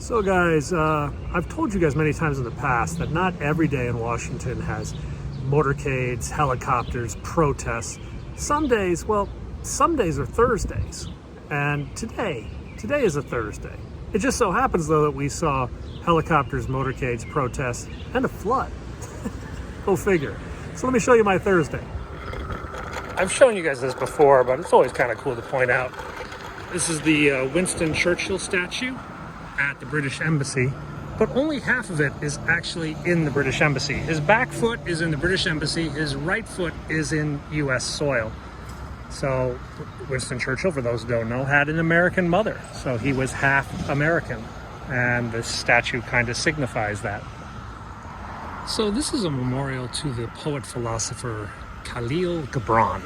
So guys, I've told you guys many times in the past that not every day in Washington has motorcades, helicopters, protests. Some days are Thursdays. And today is a Thursday. It just so happens though that we saw helicopters, motorcades, protests, and a flood. Go figure. So let me show you my Thursday. I've shown you guys this before, but it's always kind of cool to point out. This is the Winston Churchill statue at the British Embassy, but only half of it is actually in the British Embassy. His back foot is in the British Embassy, his right foot is in US soil. So Winston Churchill, for those who don't know, had an American mother, so he was half American, and this statue kind of signifies that. So this is a memorial to the poet-philosopher Khalil Gibran,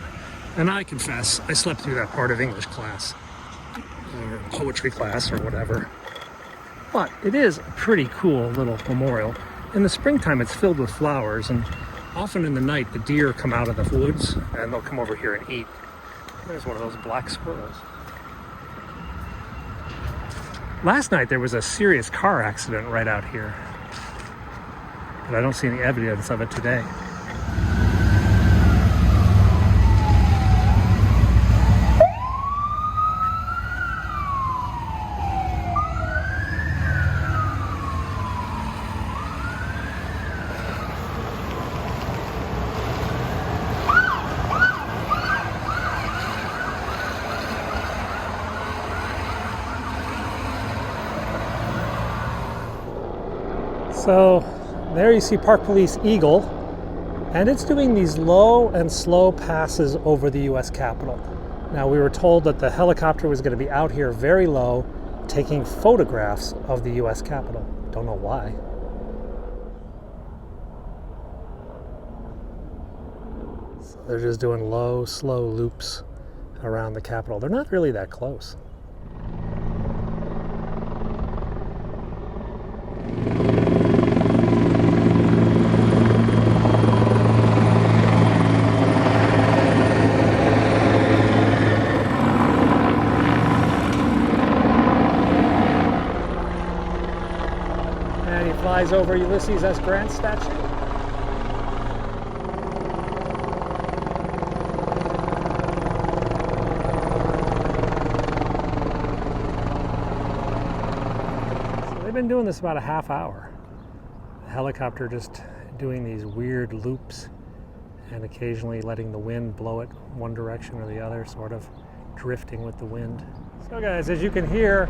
and I confess I slept through that part of English class, or poetry class, or whatever. But it is a pretty cool little memorial. In the springtime, it's filled with flowers, and often in the night, the deer come out of the woods, and they'll come over here and eat. There's one of those black squirrels. Last night, there was a serious car accident right out here, but I don't see any evidence of it today. So there you see Park Police Eagle, and it's doing these low and slow passes over the US Capitol. Now, we were told that the helicopter was going to be out here very low, taking photographs of the US Capitol. Don't know why. So they're just doing low, slow loops around the Capitol. They're not really that close. Flies over Ulysses S. Grant's statue. So they've been doing this about a half hour. The helicopter just doing these weird loops and occasionally letting the wind blow it one direction or the other, sort of drifting with the wind. So guys, as you can hear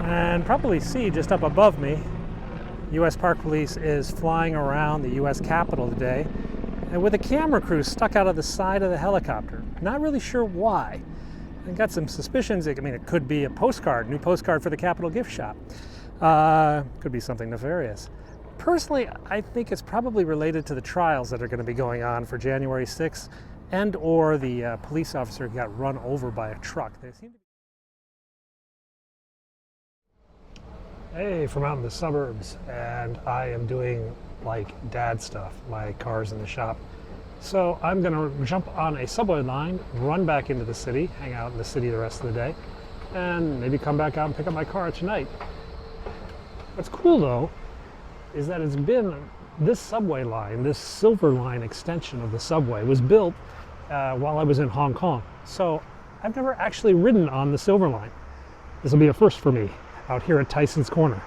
and probably see just up above me, U.S. Park Police is flying around the U.S. Capitol today, and with a camera crew stuck out of the side of the helicopter. Not really sure why. I got some suspicions. I mean, it could be a postcard, new postcard for the Capitol gift shop. Could be something nefarious. Personally, I think it's probably related to the trials that are going to be going on for January 6th, and or the police officer who got run over by a truck. They seem to be... Hey, from out in the suburbs, and I am doing like dad stuff. My car's in the shop. So I'm gonna jump on a subway line, run back into the city, hang out in the city the rest of the day, and maybe come back out and pick up my car tonight. What's cool though, is that it's been, this subway line, this Silver Line extension of the subway was built while I was in Hong Kong. So I've never actually ridden on the Silver Line. This will be a first for me out here at Tyson's Corner.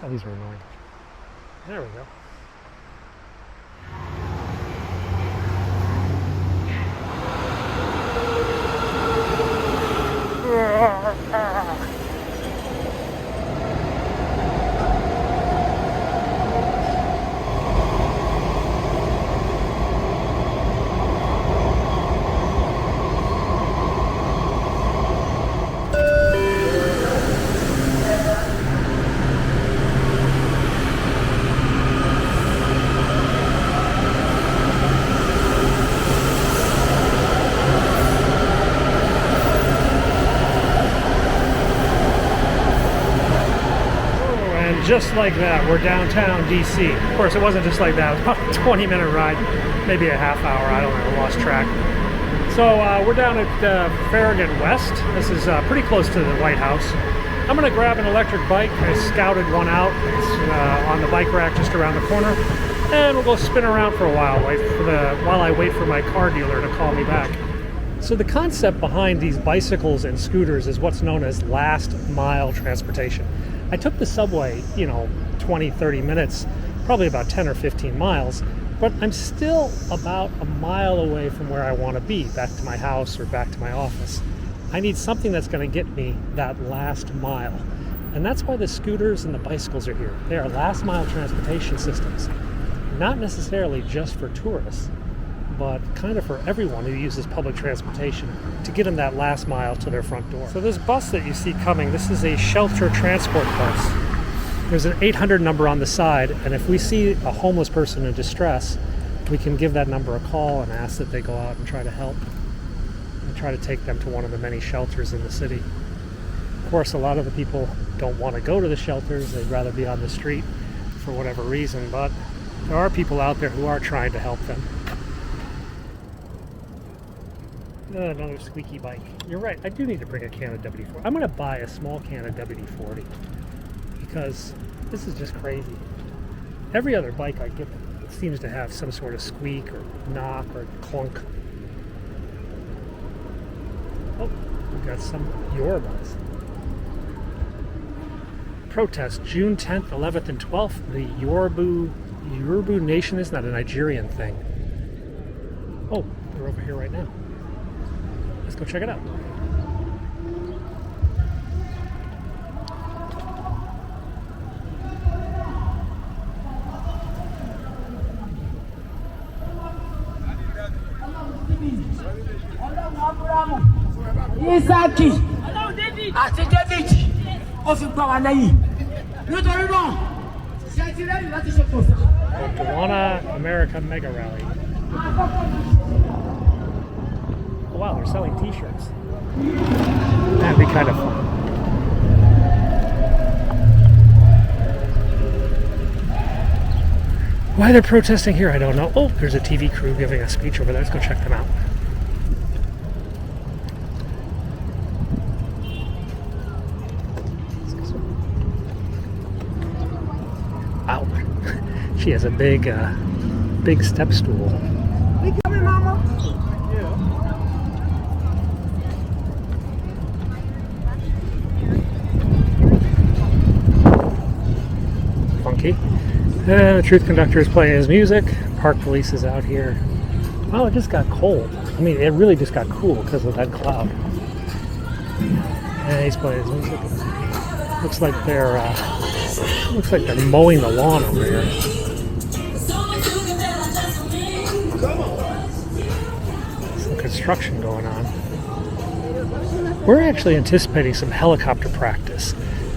God, these are annoying. There we go. Just like that, we're downtown DC. Of course, it wasn't just like that. It was about a 20-minute ride, maybe a half hour. I don't know, I lost track. So we're down at Farragut West. This is pretty close to the White House. I'm going to grab an electric bike. I scouted one out. It's on the bike rack just around the corner. And we'll go spin around for a while while I wait for my car dealer to call me back. So the concept behind these bicycles and scooters is what's known as last mile transportation. I took the subway, 20, 30 minutes, probably about 10 or 15 miles, but I'm still about a mile away from where I want to be, back to my house or back to my office. I need something that's going to get me that last mile. And that's why the scooters and the bicycles are here. They are last mile transportation systems. Not necessarily just for tourists, but kind of for everyone who uses public transportation to get them that last mile to their front door. So this bus that you see coming, this is a shelter transport bus. There's an 800 number on the side, and if we see a homeless person in distress, we can give that number a call and ask that they go out and try to help and try to take them to one of the many shelters in the city. Of course, a lot of the people don't want to go to the shelters. They'd rather be on the street for whatever reason, but there are people out there who are trying to help them. Another squeaky bike. You're right, I do need to bring a can of WD-40. I'm going to buy a small can of WD-40 because this is just crazy. Every other bike I get seems to have some sort of squeak or knock or clunk. Oh, we've got some Yorubas. Protest June 10th, 11th, and 12th. The Yoruba Nation is not a Nigerian thing. Oh, they're over here right now. Let's go check it out. Isaki àti David ó fi gbà wá lẹ́yìn nítorí náà ṣe ti rẹ́dì láti ṣe kò sá. Kayano America Mega Rally. Oh, wow, they're selling t-shirts. That'd be kind of fun. Why they're protesting here, I don't know. Oh, there's a TV crew giving a speech over there. Let's go check them out. Wow. She has a big step stool. We coming, Mama? Funky. The truth conductor is playing his music. Park police is out here. Oh, it just got cold. I mean, it really just got cool because of that cloud. And he's playing his music. Looks like they're mowing the lawn over here. Some construction going on. We're actually anticipating some helicopter practice.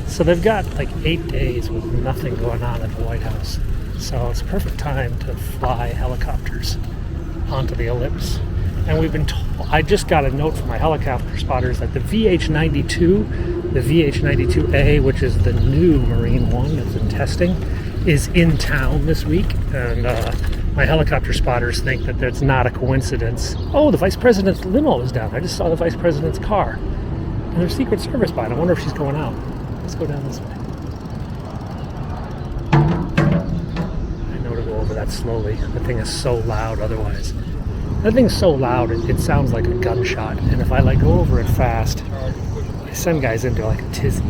So they've got like 8 days with nothing going on at the White House. So it's a perfect time to fly helicopters onto the ellipse. And we've been told, I just got a note from my helicopter spotters that the VH-92, the VH-92A, which is the new Marine one that's in testing, is in town this week. And my helicopter spotters think that that's not a coincidence. Oh, the Vice President's limo is down. I just saw the Vice President's car. And there's Secret Service by it. I wonder if she's going out. Let's go down this way. I know to go over that slowly. The thing is so loud otherwise. That thing's so loud, it sounds like a gunshot. And if I go over it fast, I send guys into like a tizzy,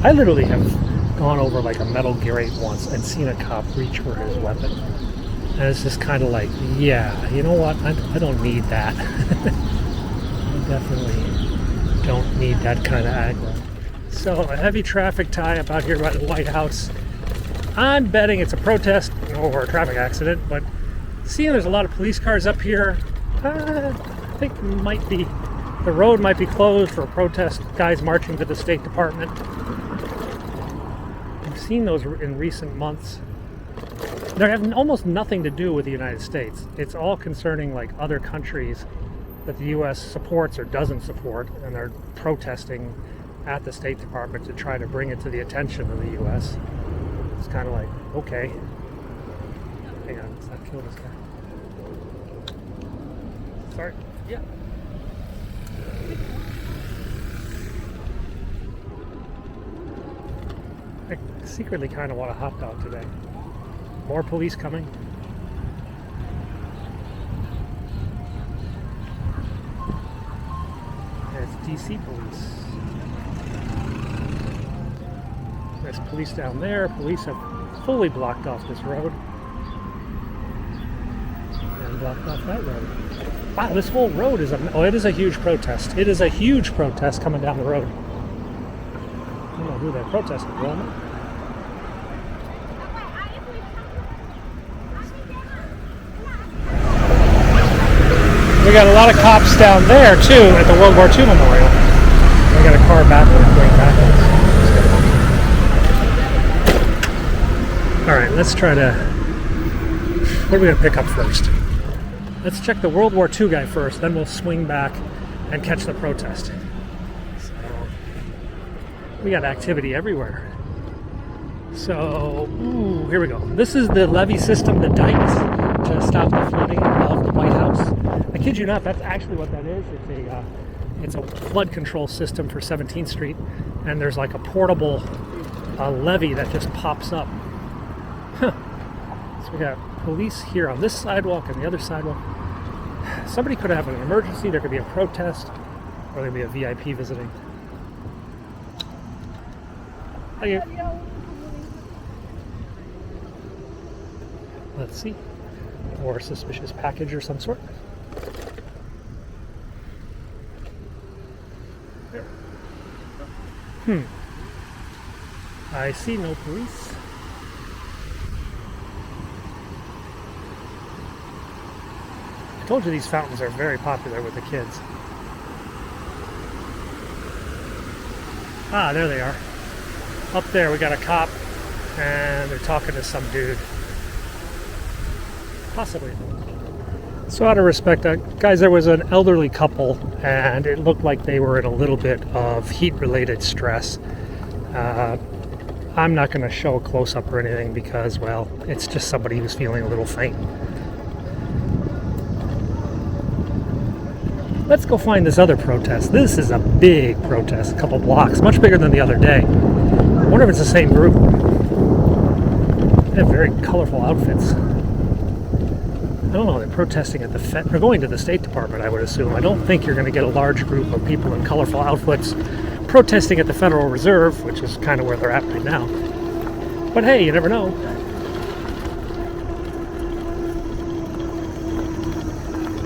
I literally have gone over like a metal grate once and seen a cop reach for his weapon. And it's just kind of like, yeah, you know what? I don't need that. I definitely don't need that kind of aggro. So a heavy traffic tie-up out here by the White House. I'm betting it's a protest or a traffic accident, but seeing there's a lot of police cars up here, I think the road might be closed for a protest, guys marching to the State Department. I've seen those in recent months. They have almost nothing to do with the United States. It's all concerning like other countries that the U.S. supports or doesn't support, and they're protesting at the State Department to try to bring it to the attention of the U.S. It's kind of like, okay. Hang on, let's not kill this guy. Sorry. Yeah. I secretly kind of want a hot dog today. More police coming. There's DC police. There's police down there. Police have fully blocked off this road. And blocked off that road. Wow, this whole road is it is a huge protest. It is a huge protest coming down the road. I don't know who they're protesting, Roman. We got a lot of cops down there too at the World War II Memorial. We got a car backwards, going backwards. All right, let's try to. What are we gonna pick up first? Let's check the World War II guy first, then we'll swing back and catch the protest. So, we got activity everywhere. So, here we go. This is the levee system, the dikes, to stop the flooding of the White House. I kid you not, that's actually what that is. It's a flood control system for 17th Street, and there's like a portable levee that just pops up. So we got police here on this sidewalk and the other sidewalk. Somebody could have an emergency, there could be a protest, or there could be a VIP visiting. Thank you. Let's see. Or a suspicious package or some sort. I see no police. I told you these fountains are very popular with the kids. Ah, there they are. Up there we got a cop and they're talking to some dude. Possibly. So out of respect, guys, there was an elderly couple and it looked like they were in a little bit of heat-related stress. I'm not going to show a close-up or anything because, well, it's just somebody who's feeling a little faint. Let's go find this other protest. This is a big protest, a couple blocks, much bigger than the other day. I wonder if it's the same group. They have very colorful outfits. I don't know, they're protesting at the Fed. They're going to the State Department, I would assume. I don't think you're going to get a large group of people in colorful outfits protesting at the Federal Reserve, which is kind of where they're at right now. But hey, you never know.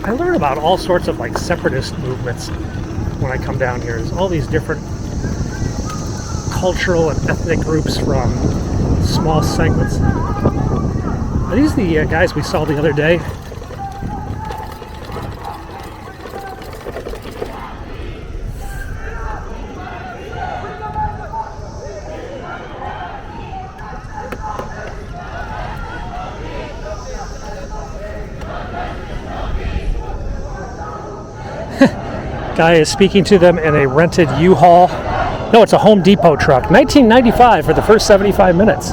I learn about all sorts of like separatist movements when I come down here. There's all these different cultural and ethnic groups from small segments. Are these the guys we saw the other day? Guy is speaking to them in a rented U-Haul. No, it's a Home Depot truck. 1995 for the first 75 minutes.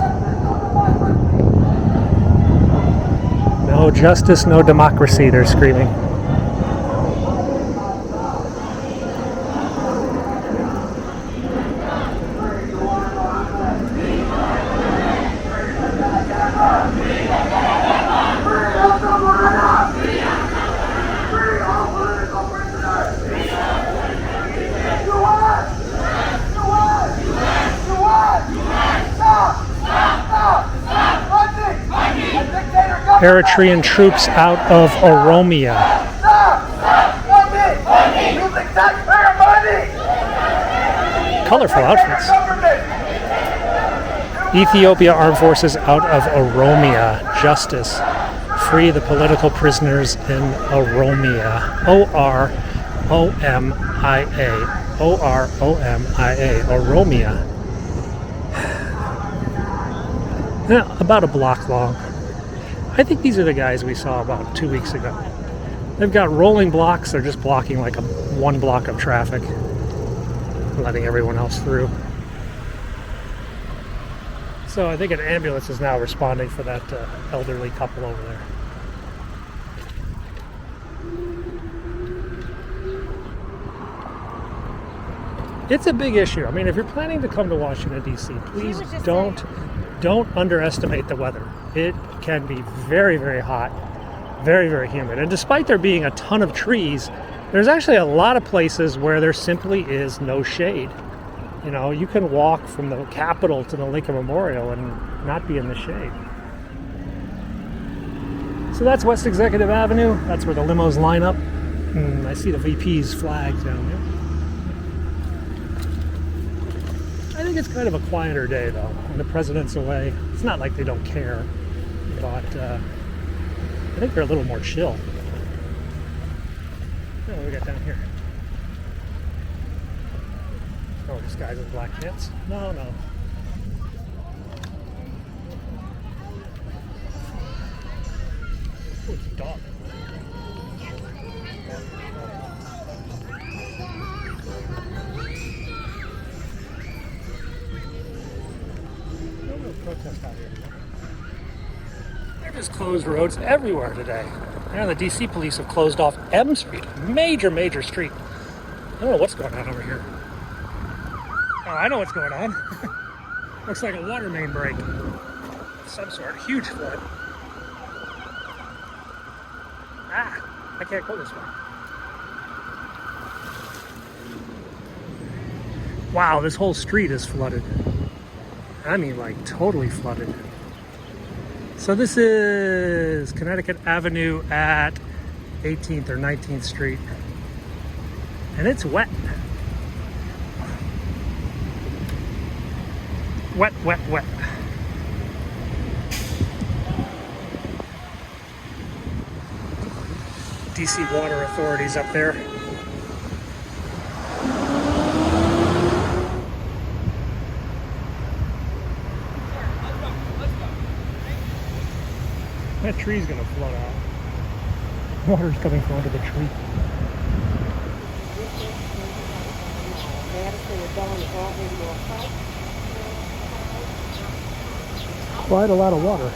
No justice, no democracy, they're screaming. Eritrean troops out of Oromia. Colorful outfits. Ethiopia Armed Forces out of Oromia. Justice. Free the political prisoners in Oromia. O-R-O-M-I-A. O-R-O-M-I-A. Oromia. Yeah, about a block long. I think these are the guys we saw about 2 weeks ago. They've got rolling blocks. They're just blocking like one block of traffic, letting everyone else through. So I think an ambulance is now responding for that elderly couple over there. It's a big issue. I mean, if you're planning to come to Washington, D.C., please don't underestimate the weather. It can be very, very hot, very, very humid. And despite there being a ton of trees, there's actually a lot of places where there simply is no shade. You know, you can walk from the Capitol to the Lincoln Memorial and not be in the shade. So that's West Executive Avenue. That's where the limos line up. I see the VP's flag down there. I think it's kind of a quieter day, though, when the president's away. It's not like they don't care, but I think they're a little more chill. What do we got down here? Oh, this guy's in black pants? No. Oh, it's a dog. Protest out here. They're just closed roads everywhere today. And the DC police have closed off M Street, major street. I don't know what's going on over here. Oh, I know what's going on. Looks like a water main break. Some sort, huge flood. I can't go this way. Wow, this whole street is flooded. I mean, like, totally flooded. So this is Connecticut Avenue at 18th or 19th Street. And it's wet. Wet. DC water authorities up there. That tree's gonna flood out. Water's coming from under the tree. Quite a lot of water.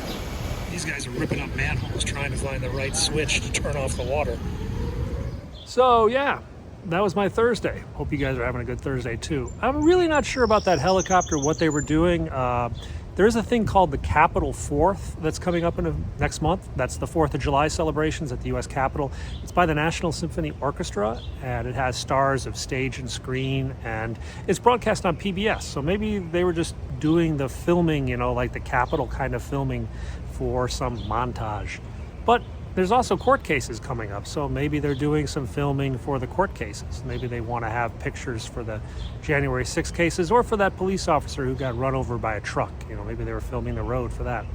These guys are ripping up manholes trying to find the right switch to turn off the water. So yeah, that was my Thursday. Hope you guys are having a good Thursday too. I'm really not sure about that helicopter, what they were doing. There's a thing called the Capitol 4th that's coming up in next month. That's the 4th of July celebrations at the U.S. Capitol. It's by the National Symphony Orchestra, and it has stars of stage and screen, and it's broadcast on PBS. So maybe they were just doing the filming, you know, like the Capitol kind of filming for some montage. But there's also court cases coming up, so maybe they're doing some filming for the court cases. Maybe they want to have pictures for the January 6th cases, or for that police officer who got run over by a truck. You know, maybe they were filming the road for that.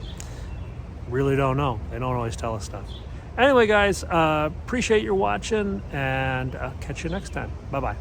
Really don't know. They don't always tell us stuff. Anyway, guys, appreciate your watching, and catch you next time. Bye-bye.